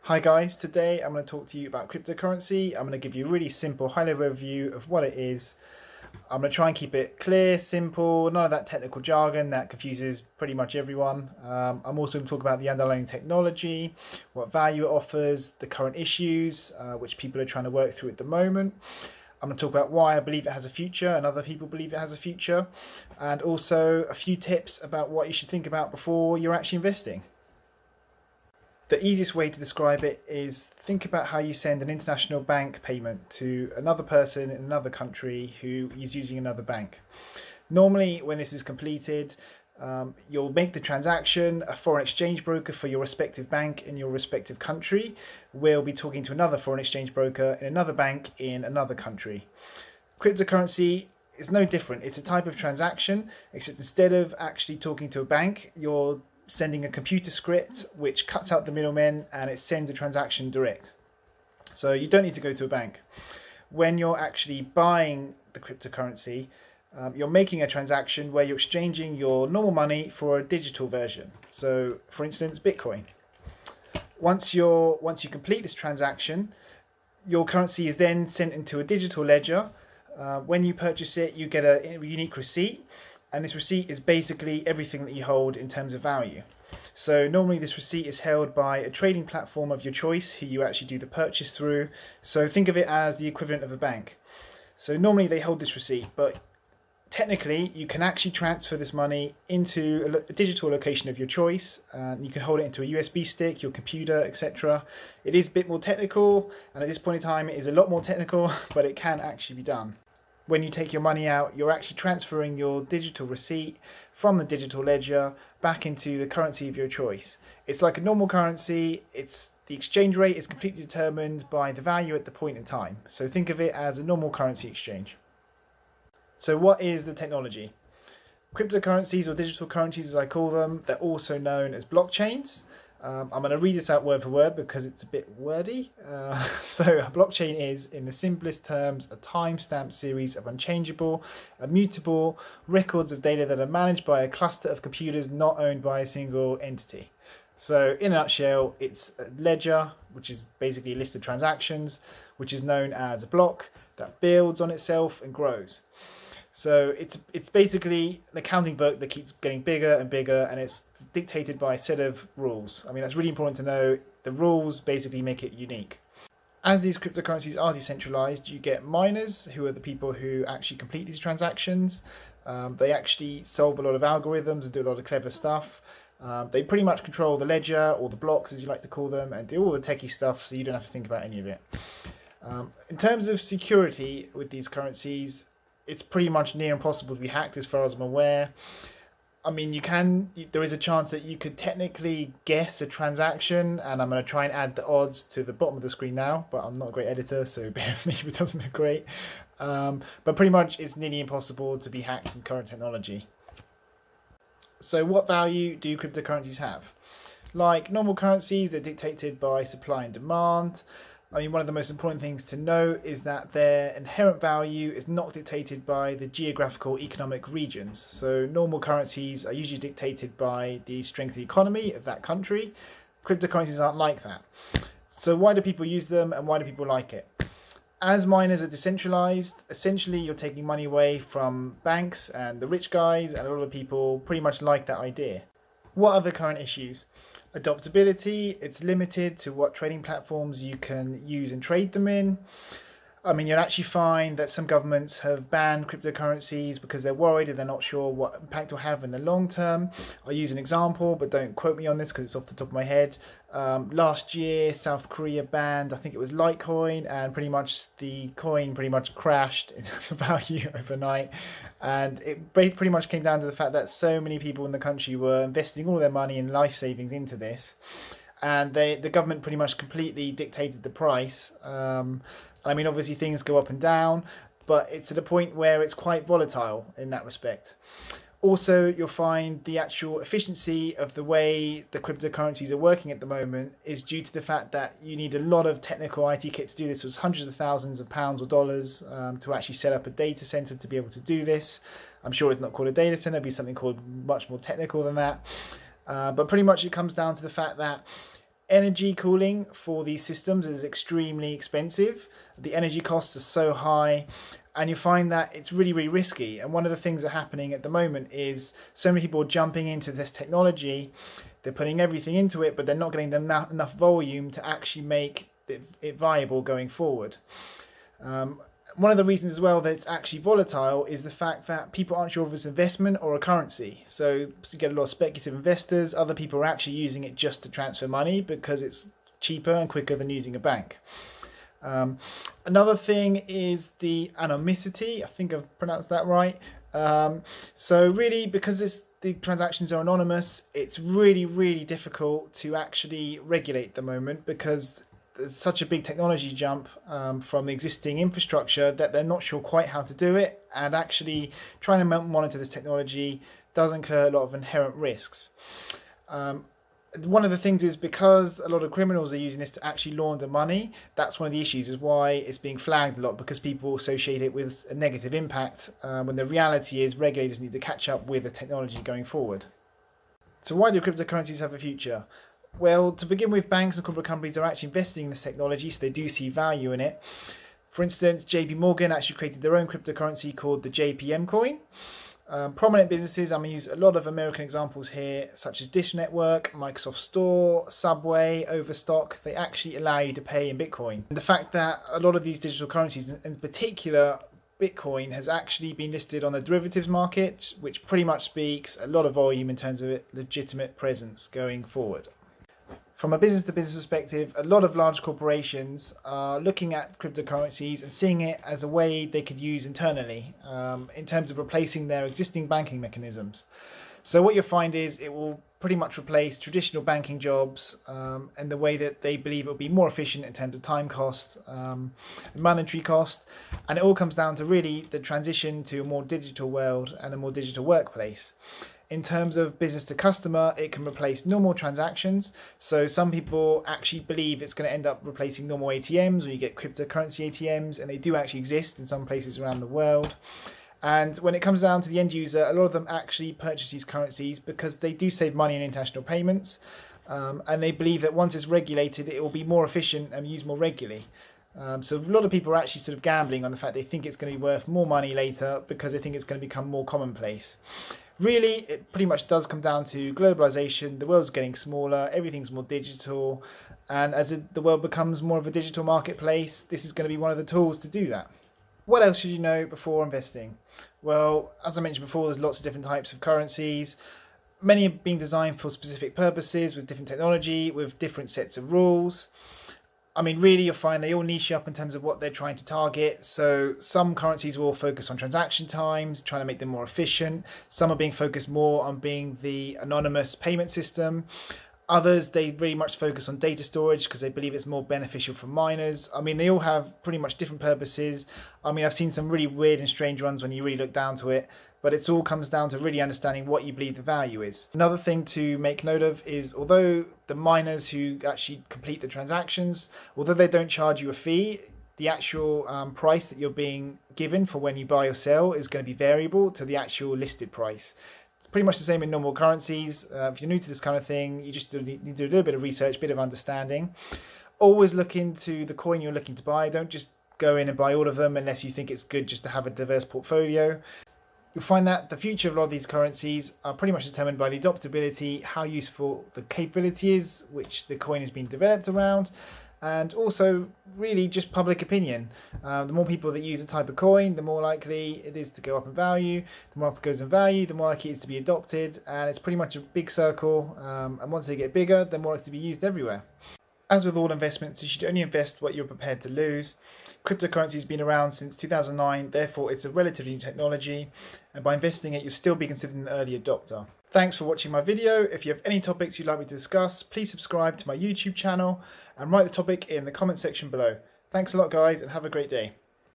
Hi guys, today I'm going to talk to you about cryptocurrency. I'm going to give you a really simple high-level overview of what it is. I'm going to try and keep it clear, simple, none of that technical jargon that confuses pretty much everyone. I'm also going to talk about the underlying technology, what value it offers, the current issues which people are trying to work through at the moment. I'm going to talk about why I believe it has a future and other people believe it has a future, and also a few tips about what you should think about before you're actually investing. The easiest way to describe it is think about how you send an international bank payment to another person in another country who is using another bank. Normally, when this is completed, you'll make the transaction. A foreign exchange broker for your respective bank in your respective country will be talking to another foreign exchange broker in another bank in another country. Cryptocurrency is no different. It's a type of transaction, except instead of actually talking to a bank, you're sending a computer script which cuts out the middlemen and it sends a transaction direct. So you don't need to go to a bank. When you're actually buying the cryptocurrency, you're making a transaction where you're exchanging your normal money for a digital version. So for instance, Bitcoin. Once you complete this transaction, your currency is then sent into a digital ledger. When you purchase it, you get a unique receipt. And this receipt is basically everything that you hold in terms of value. So normally this receipt is held by a trading platform of your choice who you actually do the purchase through. So think of it as the equivalent of a bank. So normally they hold this receipt, but technically you can actually transfer this money into a digital location of your choice. You can hold it into a USB stick, your computer, etc. It is a bit more technical, and at this point in time it is a lot more technical, but it can actually be done. When you take your money out, you're actually transferring your digital receipt from the digital ledger back into the currency of your choice. It's like a normal currency. The exchange rate is completely determined by the value at the point in time. So think of it as a normal currency exchange. So what is the technology? Cryptocurrencies, or digital currencies as I call them, they're also known as blockchains. I'm going to read this out word for word because it's a bit wordy. So a blockchain is, in the simplest terms, a time-stamped series of unchangeable, immutable records of data that are managed by a cluster of computers not owned by a single entity. So in a nutshell, it's a ledger, which is basically a list of transactions, which is known as a block that builds on itself and grows. So it's basically an accounting book that keeps getting bigger and bigger, and it's dictated by a set of rules. I mean, that's really important to know. The rules basically make it unique. As these cryptocurrencies are decentralized, you get miners, who are the people who actually complete these transactions. They actually solve a lot of algorithms and do a lot of clever stuff. They pretty much control the ledger, or the blocks as you like to call them, and do all the techie stuff, so you don't have to think about any of it. In terms of security with these currencies, it's pretty much near impossible to be hacked as far as I'm aware. I mean, there is a chance that you could technically guess a transaction, and I'm going to try and add the odds to the bottom of the screen now, but I'm not a great editor, so bear with me if it doesn't look great. But pretty much it's nearly impossible to be hacked with current technology. So what value do cryptocurrencies have? Like normal currencies, they're dictated by supply and demand. I mean, one of the most important things to know is that their inherent value is not dictated by the geographical economic regions. So normal currencies are usually dictated by the strength of the economy of that country. Cryptocurrencies aren't like that. So why do people use them, and why do people like it? As miners are decentralized, essentially you're taking money away from banks and the rich guys, and a lot of people pretty much like that idea. What are the current issues? Adoptability, it's limited to what trading platforms you can use and trade them in. I mean, you'll actually find that some governments have banned cryptocurrencies because they're worried and they're not sure what impact it will have in the long term. I'll use an example, but don't quote me on this because it's off the top of my head. Last year, South Korea banned, I think it was Litecoin, and pretty much the coin pretty much crashed in terms of value overnight. And it pretty much came down to the fact that so many people in the country were investing all their money and life savings into this. And the government pretty much completely dictated the price. I mean, obviously things go up and down, but it's at a point where it's quite volatile in that respect. Also, you'll find the actual efficiency of the way the cryptocurrencies are working at the moment is due to the fact that you need a lot of technical IT kit to do this. It's hundreds of thousands of pounds or dollars to actually set up a data center to be able to do this. I'm sure it's not called a data center, it'll be something called much more technical than that. But pretty much it comes down to the fact that energy cooling for these systems is extremely expensive. The energy costs are so high, and you find that it's really, really risky. And one of the things that are happening at the moment is so many people are jumping into this technology, they're putting everything into it, but they're not getting enough volume to actually make it viable going forward. One of the reasons as well that it's actually volatile is the fact that people aren't sure if it's investment or a currency. So you get a lot of speculative investors. Other people are actually using it just to transfer money because it's cheaper and quicker than using a bank. Another thing is the anonymity. I think I've pronounced that right. So really, because the transactions are anonymous, it's really, really difficult to actually regulate at the moment, because there's such a big technology jump from the existing infrastructure that they're not sure quite how to do it, and actually trying to monitor this technology does incur a lot of inherent risks. One of the things is, because a lot of criminals are using this to actually launder money, that's one of the issues, is why it's being flagged a lot, because people associate it with a negative impact, when the reality is regulators need to catch up with the technology going forward. So why do cryptocurrencies have a future? Well, to begin with, banks and corporate companies are actually investing in this technology, so they do see value in it. For instance, JP Morgan actually created their own cryptocurrency called the JPM coin. Prominent businesses, I'm going to use a lot of American examples here, such as Dish Network, Microsoft Store, Subway, Overstock. They actually allow you to pay in Bitcoin. And the fact that a lot of these digital currencies, in particular Bitcoin, has actually been listed on the derivatives market, which pretty much speaks a lot of volume in terms of its legitimate presence going forward. From a business-to-business perspective, a lot of large corporations are looking at cryptocurrencies and seeing it as a way they could use internally in terms of replacing their existing banking mechanisms. So what you'll find is it will pretty much replace traditional banking jobs and the way that they believe it will be more efficient in terms of time cost, monetary cost, and it all comes down to really the transition to a more digital world and a more digital workplace. In terms of business to customer, it can replace normal transactions. So some people actually believe it's going to end up replacing normal ATMs, or you get cryptocurrency ATMs, and they do actually exist in some places around the world. And when it comes down to the end user, a lot of them actually purchase these currencies because they do save money in international payments, and they believe that once it's regulated, it will be more efficient and used more regularly. So a lot of people are actually sort of gambling on the fact they think it's going to be worth more money later because they think it's going to become more commonplace. Really, it pretty much does come down to globalization. The world's getting smaller, everything's more digital, and as the world becomes more of a digital marketplace, this is going to be one of the tools to do that. What else should you know before investing? Well, as I mentioned before, there's lots of different types of currencies. Many are being designed for specific purposes, with different technology, with different sets of rules. I mean, really, you'll find they all niche up in terms of what they're trying to target. So some currencies will focus on transaction times, trying to make them more efficient. Some are being focused more on being the anonymous payment system. Others, they very much focus on data storage because they believe it's more beneficial for miners. I mean, they all have pretty much different purposes. I mean, I've seen some really weird and strange ones when you really look down to it, but it all comes down to really understanding what you believe the value is. Another thing to make note of is, although the miners who actually complete the transactions, although they don't charge you a fee, the actual price that you're being given for when you buy or sell is going to be variable to the actual listed price. Pretty much the same in normal currencies. If you're new to this kind of thing, you just need to do a little bit of research, a bit of understanding. Always look into the coin you're looking to buy. Don't just go in and buy all of them unless you think it's good just to have a diverse portfolio. You'll find that the future of a lot of these currencies are pretty much determined by the adoptability, how useful the capability is, which the coin has been developed around, and also really just public opinion. The more people that use a type of coin, the more likely it is to go up in value. The more it goes in value, the more likely it is to be adopted, and it's pretty much a big circle, and once they get bigger, they're more likely to be used everywhere. As with all investments, you should only invest what you're prepared to lose. Cryptocurrency has been around since 2009, therefore it's a relatively new technology, and by investing it, you'll still be considered an early adopter. Thanks for watching my video. If you have any topics you'd like me to discuss, please subscribe to my YouTube channel and write the topic in the comment section below. Thanks a lot, guys, and have a great day.